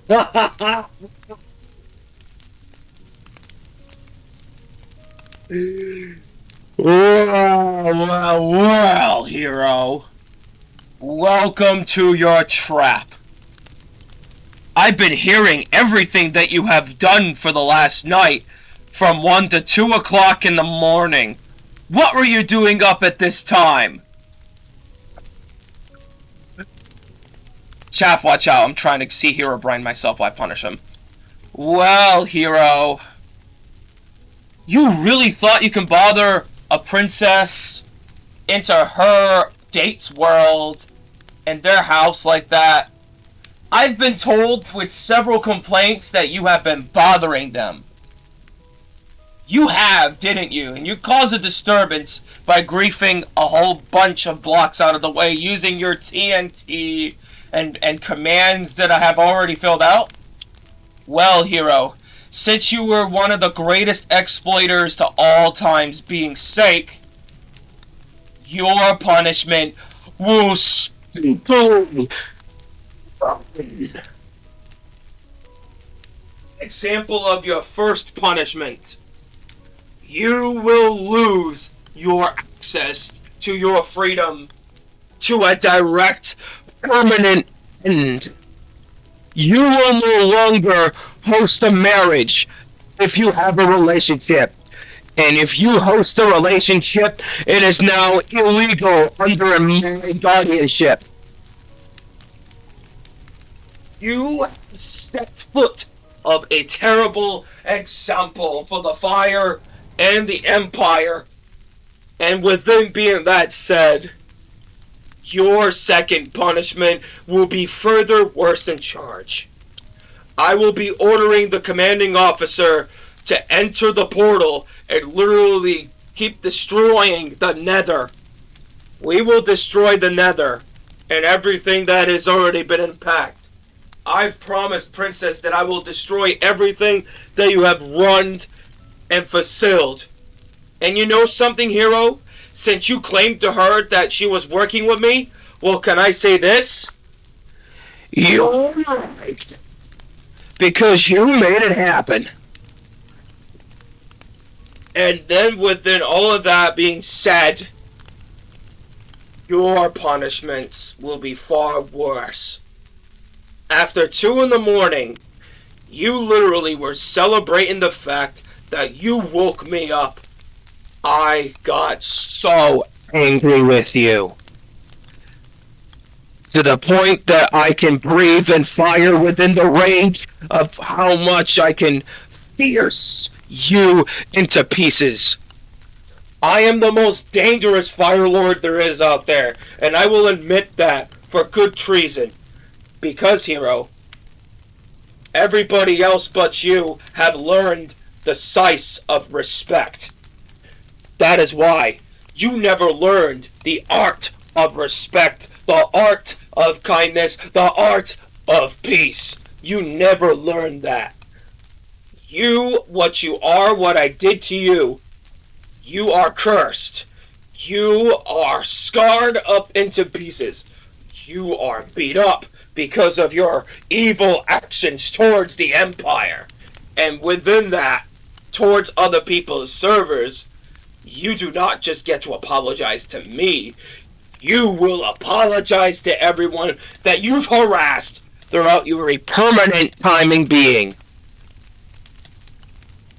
Well, hero. Welcome to your trap. I've been hearing everything that you have done for the last night, from 1 to 2 o'clock in the morning. What were you doing up at this time? Chaff, watch out. I'm trying to see Herobrine myself while I punish him. Well, hero. You really thought you can bother a princess into her date's world and their house like that? I've been told with several complaints that you have been bothering them. You have, didn't you? And you caused a disturbance by griefing a whole bunch of blocks out of the way using your TNT and commands that I have already filled out? Well, hero, since you were one of the greatest exploiters to all times being sake, your punishment will speedily. Example of your first punishment. You will lose your access to your freedom to a direct, permanent end. You will no longer host a marriage if you have a relationship. And if you host a relationship, it is now illegal under a married guardianship. You have stepped foot of a terrible example for the Fire and the Empire. And within being that said, your second punishment will be further worse in charge. I will be ordering the commanding officer to enter the portal and literally keep destroying the Nether. We will destroy the Nether and everything that has already been impacted. I've promised Princess that I will destroy everything that you have run and faciled. And you know something, hero? Since you claimed to her that she was working with me, well, can I say this? You're right. Because you made it happen. And then within all of that being said, your punishments will be far worse. After 2 in the morning, you literally were celebrating the fact that you woke me up. I got so angry with you. To the point that I can breathe and fire within the range of how much I can pierce you into pieces. I am the most dangerous Fire Lord there is out there, and I will admit that for good treason. Because, hero, everybody else but you have learned the size of respect. That is why you never learned the art of respect, the art of kindness, the art of peace. You never learned that. You, what you are, what I did to you, you are cursed. You are scarred up into pieces. You are beat up because of your evil actions towards the Empire. And within that, towards other people's servers, you do not just get to apologize to me. You will apologize to everyone that you've harassed throughout your permanent timing being.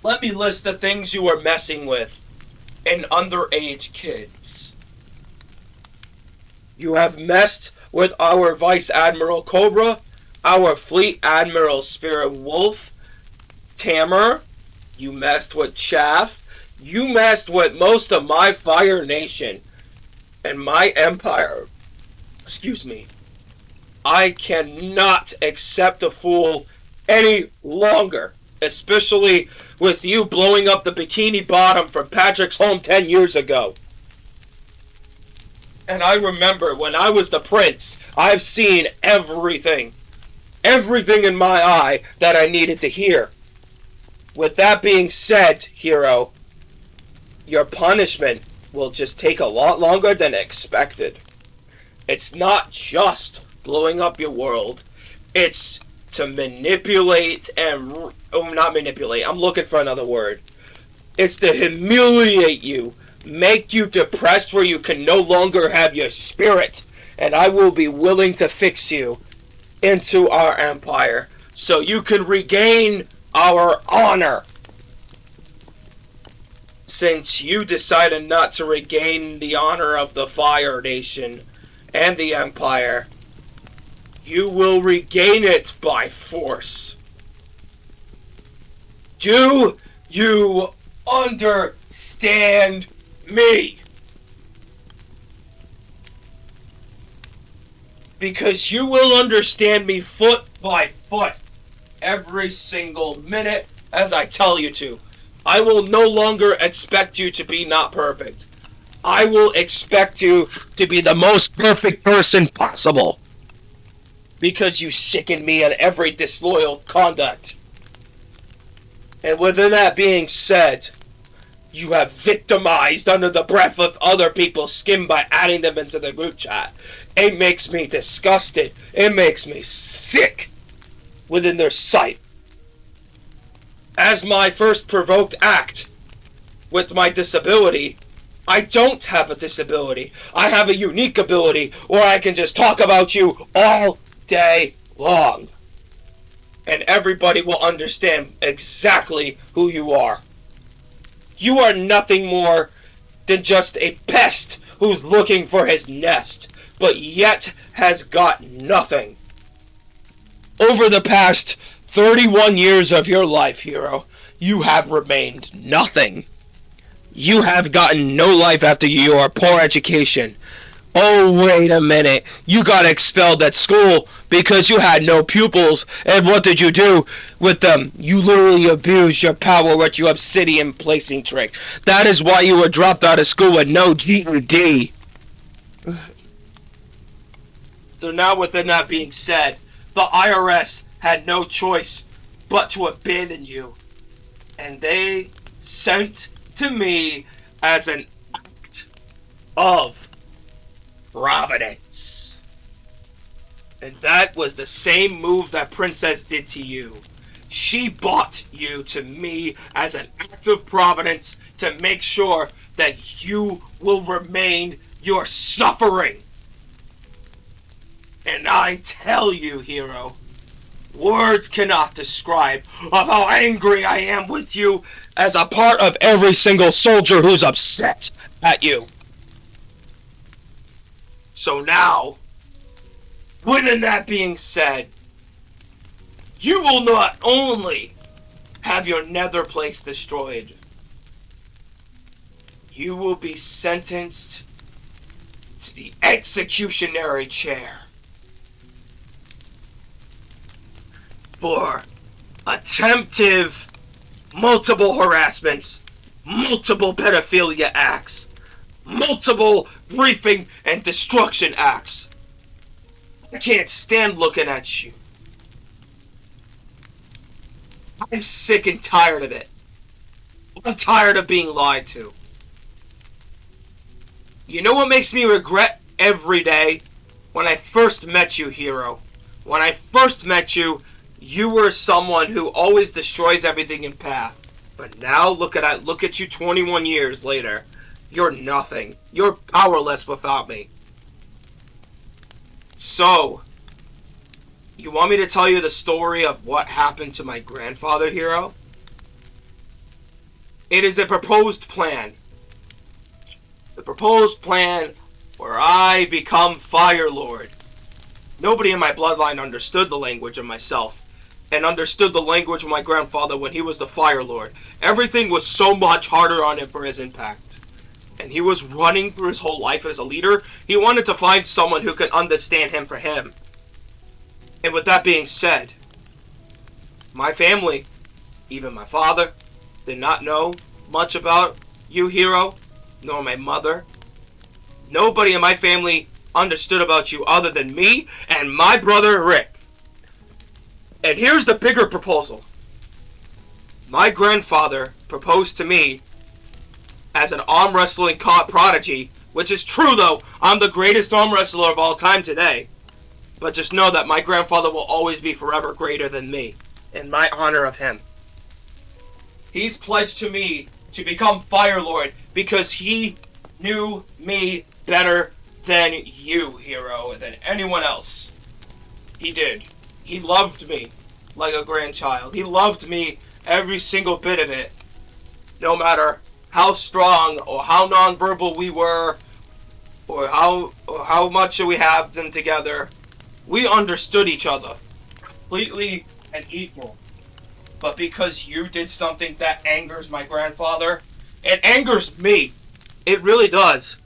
Let me list the things you are messing with in underage kids. You have messed with our Vice Admiral Cobra, our Fleet Admiral Spirit Wolf, Tamer. You messed with Chaff. You messed with most of my Fire Nation and my Empire. Excuse me. I cannot accept a fool any longer, especially with you blowing up the Bikini Bottom from Patrick's home 10 years ago. And I remember when I was the prince, I've seen everything. Everything in my eye that I needed to hear. With that being said, hero, your punishment will just take a lot longer than expected. It's not just blowing up your world. It's to manipulate and... Oh, not manipulate. I'm looking for another word. It's to humiliate you. Make you depressed where you can no longer have your spirit. And I will be willing to fix you into our empire so you can regain our honor. Since you decided not to regain the honor of the Fire Nation and the Empire, you will regain it by force. Do you understand me? Because you will understand me foot by foot, every single minute as I tell you to. I will no longer expect you to be not perfect. I will expect you to be the most perfect person possible. Because you sicken me on every disloyal conduct. And within that being said, you have victimized under the breath of other people's skin by adding them into the group chat. It makes me disgusted. It makes me sick within their sight. As my first provoked act with my disability, I don't have a disability. I have a unique ability where I can just talk about you all day long. And everybody will understand exactly who you are. You are nothing more than just a pest who's looking for his nest, but yet has got nothing. Over the past 31 years of your life, hero, you have remained nothing. You have gotten no life after your poor education. Oh, wait a minute. You got expelled at school because you had no pupils. And what did you do with them? You literally abused your power with your obsidian placing trick. That is why you were dropped out of school with no GED. So now, within that being said, the IRS had no choice but to abandon you. And they sent to me as an act of providence. And that was the same move that Princess did to you. She bought you to me as an act of providence to make sure that you will remain your suffering. And I tell you, hero, words cannot describe of how angry I am with you as a part of every single soldier who's upset at you. So now, within that being said, you will not only have your nether place destroyed, you will be sentenced to the executionary chair for attempted multiple harassments, multiple pedophilia acts, multiple briefing and destruction acts. I can't stand looking at you. I'm sick and tired of it. I'm tired of being lied to. You know what makes me regret every day? When I first met you, hero. When I first met you, you were someone who always destroys everything in path. But now look at you 21 years later. You're nothing. You're powerless without me. So, you want me to tell you the story of what happened to my grandfather, hero? It is a proposed plan. The proposed plan where I become Fire Lord. Nobody in my bloodline understood the language of myself and understood the language of my grandfather when he was the Fire Lord. Everything was so much harder on him for his impact. And he was running through his whole life as a leader. He wanted to find someone who could understand him for him. And with that being said, my family, even my father, did not know much about you, hero, nor my mother. Nobody in my family understood about you other than me and my brother Rick. And here's the bigger proposal. My grandfather proposed to me as an arm wrestling prodigy, which is true though, I'm the greatest arm wrestler of all time today. But just know that my grandfather will always be forever greater than me, in my honor of him. He's pledged to me to become Fire Lord because he knew me better than you, Hero, than anyone else. He did. He loved me like a grandchild. He loved me every single bit of it. No matter how strong or how nonverbal we were, or how much we have them together, we understood each other completely and equal. But because you did something that angers my grandfather, it angers me. It really does.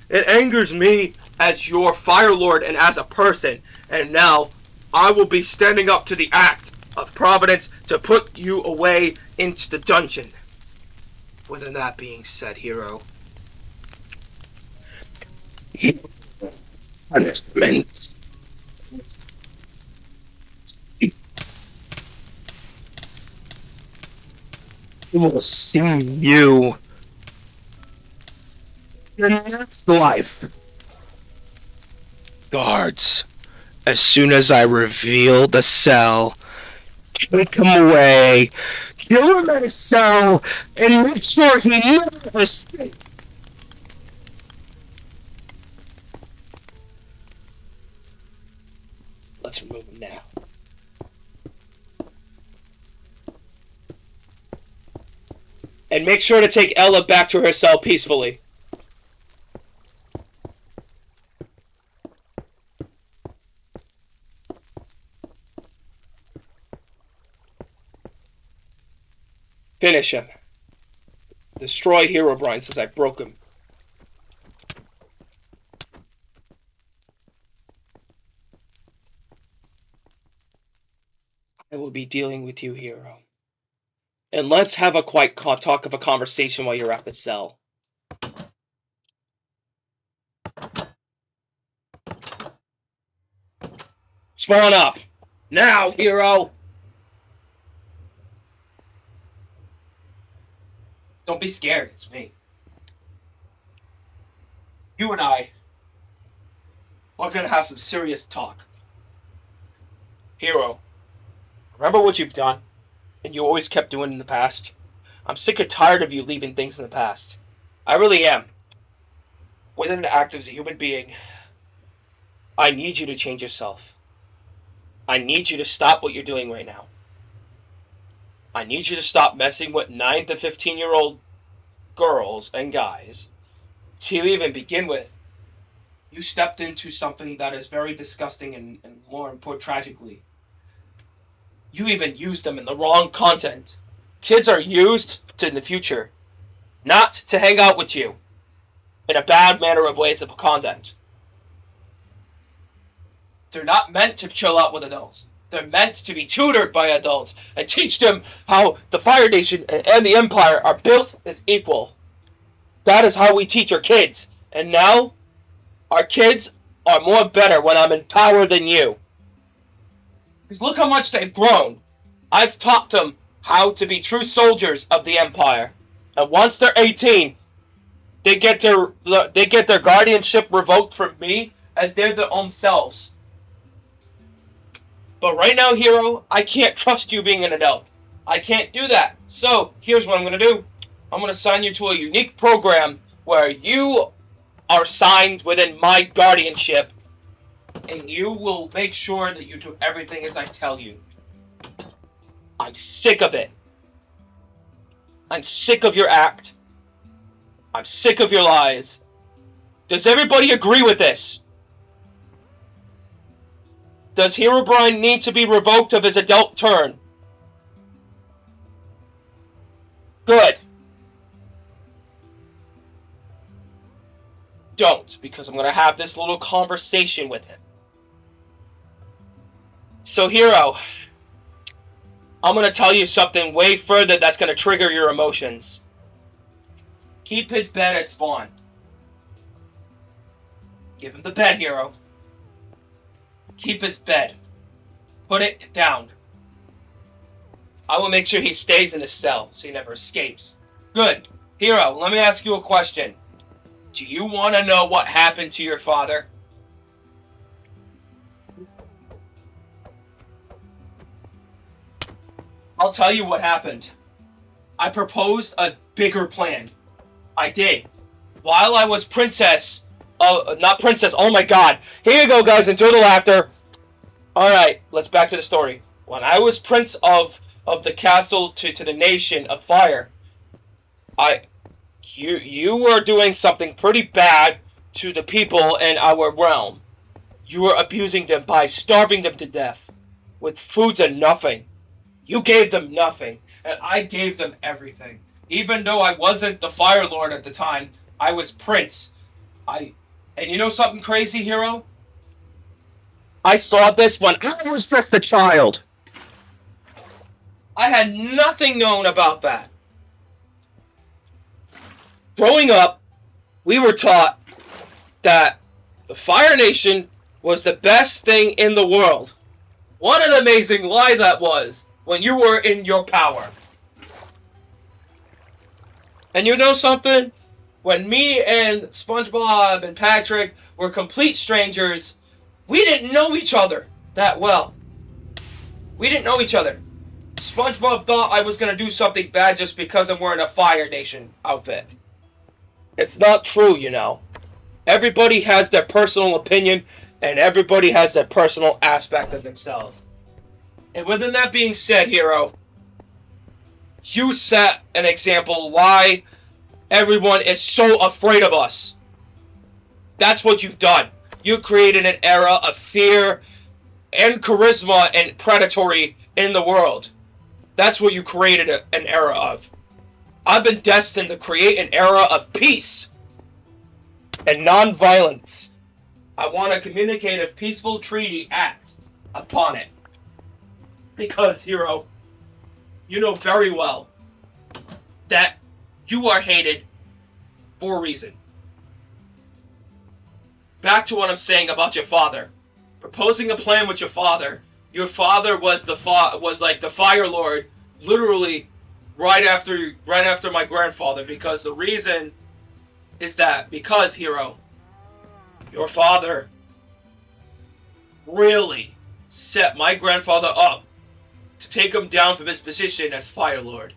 It angers me as your Fire Lord and as a person. And now I will be standing up to the act of Providence to put you away into the dungeon. With that being said, Hero, punishment. We will see you in the next life. Guards, as soon as I reveal the cell, take him away, kill him in a cell, and make sure he never escapes. Let's remove him now. And make sure to take Ella back to her cell peacefully. Finish him. Destroy Herobrine since I broke him. I will be dealing with you, Hero. And let's have a quiet talk of a conversation while you're at the cell. Spawn up! Now, Hero! Don't be scared, it's me. You and I are gonna have some serious talk. Hero, remember what you've done? And you always kept doing in the past? I'm sick and tired of you leaving things in the past. I really am. Within the act as a human being, I need you to change yourself. I need you to stop what you're doing right now. I need you to stop messing with 9 to 15-year-old girls and guys. To even begin with, you stepped into something that is very disgusting and more important, tragically. You even used them in the wrong content. Kids are used in the future, not to hang out with you in a bad manner of ways of content. They're not meant to chill out with adults. They're meant to be tutored by adults and teach them how the Fire Nation and the Empire are built as equal. That is how we teach our kids. And now, our kids are more better when I'm in power than you. Because look how much they've grown. I've taught them how to be true soldiers of the Empire. And once they're 18, they get their guardianship revoked from me as they're their own selves. But right now, Hero, I can't trust you being an adult. I can't do that. So, here's what I'm going to do. I'm going to assign you to a unique program where you are signed within my guardianship, and you will make sure that you do everything as I tell you. I'm sick of it. I'm sick of your act. I'm sick of your lies. Does everybody agree with this? Does Herobrine need to be revoked of his adult turn? Good. Don't, because I'm going to have this little conversation with him. So, Hero, I'm going to tell you something way further that's going to trigger your emotions. Keep his bed at spawn. Give him the bed, Hero. Keep his bed. Put it down. I will make sure he stays in his cell so he never escapes. Good. Hero, let me ask you a question. Do you want to know what happened to your father? I'll tell you what happened. I proposed a bigger plan. I did. While I was princess, not princess, oh my god. Here you go, guys, enjoy the laughter. Alright, let's back to the story. When I was prince of the castle to the nation of fire, you were doing something pretty bad to the people in our realm. You were abusing them by starving them to death with foods and nothing. You gave them nothing, and I gave them everything. Even though I wasn't the Fire Lord at the time, I was Prince. And you know something crazy, Hero? I saw this when I was just a child. I had nothing known about that. Growing up, we were taught that the Fire Nation was the best thing in the world. What an amazing lie that was when you were in your power. And you know something? When me and SpongeBob and Patrick were complete strangers, we didn't know each other that well. We didn't know each other. SpongeBob thought I was going to do something bad just because I'm wearing a Fire Nation outfit. It's not true, you know. Everybody has their personal opinion, and everybody has their personal aspect of themselves. And with that being said, Hero, you set an example why everyone is so afraid of us. That's what you've done. You created an era of fear and charisma and predatory in the world. That's what you created an era of. I've been destined to create an era of peace and non-violence. I want to communicate a peaceful treaty act upon it. Because, Hero, you know very well that you are hated for a reason. Back to what I'm saying about your father. Proposing a plan with your father. Your father was like the Fire Lord, literally right after my grandfather. Because the reason is that because, Hero, your father really set my grandfather up to take him down from his position as Fire Lord.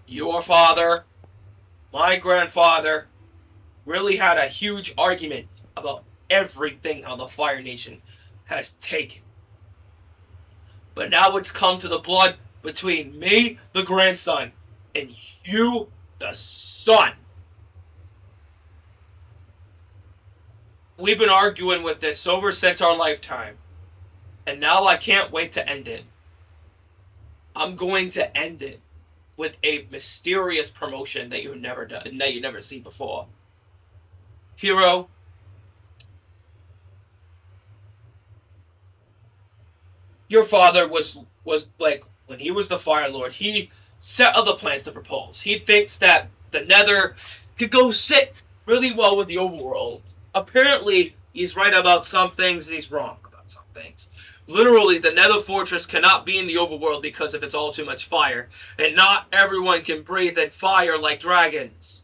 Your father, my grandfather, really had a huge argument about everything how the Fire Nation has taken. But now it's come to the blood between me, the grandson, and you, the son. We've been arguing with this over since our lifetime. And now I can't wait to end it. I'm going to end it with a mysterious promotion that you've never done, that you never seen before. Hero, your father was like, when he was the Fire Lord, he set other plans to propose. He thinks that the Nether could go sit really well with the overworld. Apparently, he's right about some things and he's wrong about some things. Literally, the Nether Fortress cannot be in the overworld because of it's all too much fire. And not everyone can breathe in fire like dragons.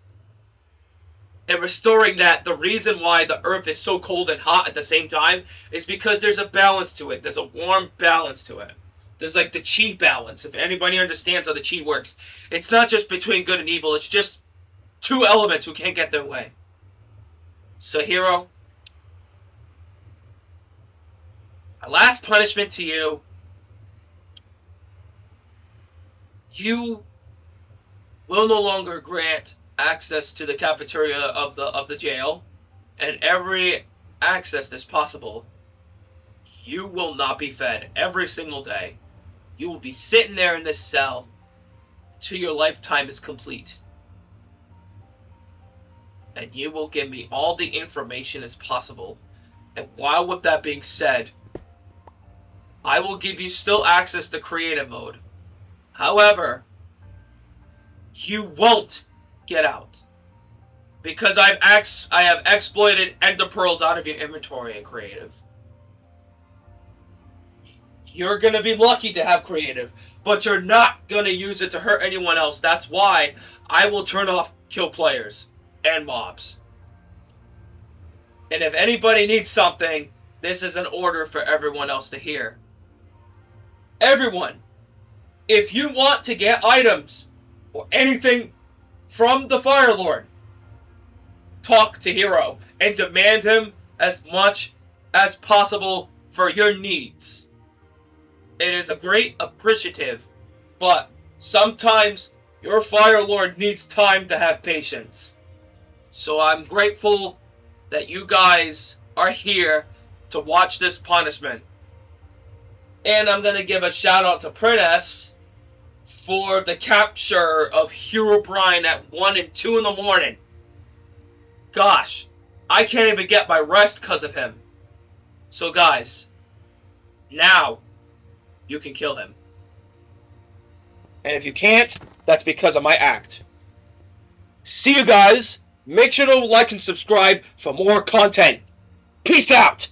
And restoring that, the reason why the earth is so cold and hot at the same time is because there's a balance to it. There's a warm balance to it. There's like the chi balance. If anybody understands how the chi works, it's not just between good and evil. It's just two elements who can't get their way. So, Hero, my last punishment to you. You will no longer grant access to the cafeteria of the jail, and every access that's possible, you will not be fed every single day. You will be sitting there in this cell till your lifetime is complete. And you will give me all the information as possible. And while with that being said, I will give you still access to creative mode. However, you won't get out. Because I have exploited Ender Pearls out of your inventory in creative. You're going to be lucky to have creative, but you're not going to use it to hurt anyone else. That's why I will turn off kill players and mobs. And if anybody needs something, this is an order for everyone else to hear. Everyone, if you want to get items or anything from the Fire Lord, talk to Hero and demand him as much as possible for your needs. It is a great appreciative, but sometimes your Fire Lord needs time to have patience. So I'm grateful that you guys are here to watch this punishment. And I'm going to give a shout out to Princess for the capture of Herobrine at 1 and 2 in the morning. Gosh, I can't even get my rest because of him. So guys, now you can kill him. And if you can't, that's because of my act. See you guys. Make sure to like and subscribe for more content. Peace out!